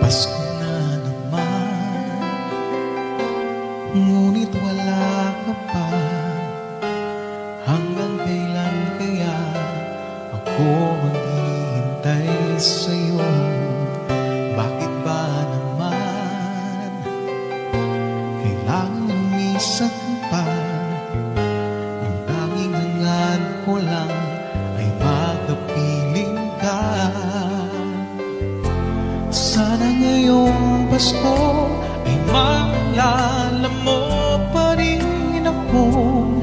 Pasko na naman, ngunit wala ka pa. Hanggang kailan kaya ako maghihintay sa'yo? Bakit ba naman kailangan lumisan pa? Ang tanging hangad ko lang ay makapiling ka. Sana ngayong Pasko ay maalala mo pa rin akong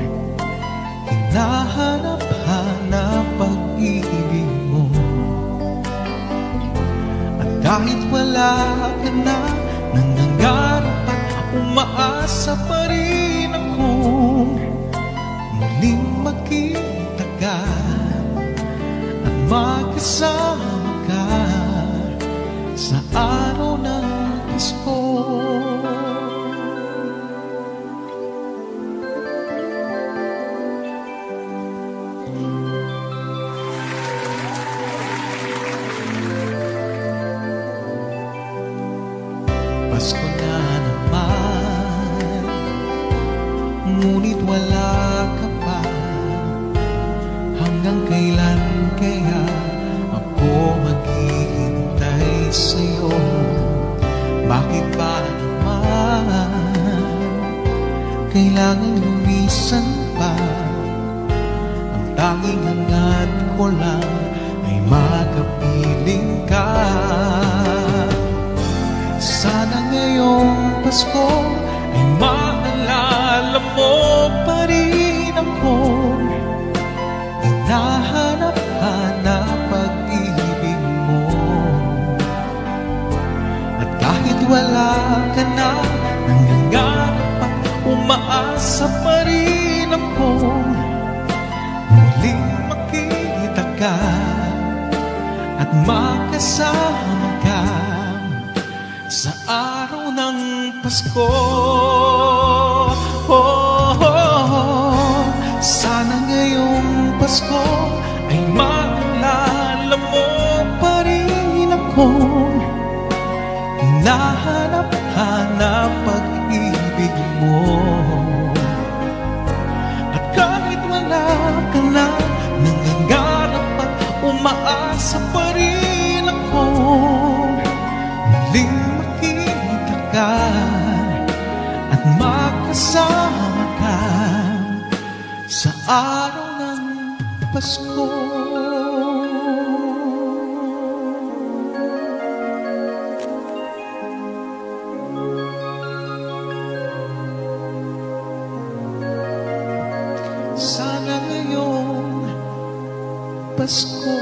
hinahanap-hanap pag-ibig mo. At kahit wala ka na, nangangarap at umaasa pa rin akong muling makita ka at magkasama ka sa araw ng Pasko. Pasko na naman, ngunit wala ka pa. Hanggang kailan kaya ako maghihintay sa'yo? Bakit ba naman kailangan lumisan pa? Ang tanging hangad ko lang ay makapiling ka. Sana ngayong Pasko ay maalala mo pa rin akong hinahanap-hanap pag-ibig mo. At kahit wala ka na, nangangarap at umaasa pa rin akong muling makita ka at makasama ka sa araw ng Pasko. Sana ngayong Pasko ay maalala mo pa rin akong hinahanap-hanap pag-ibig mo. At kahit wala ka na, nangangarap at umaasa pa rin akong muling makita ka at makasama ka sa araw ng Pasko. Sana ngayong Pasko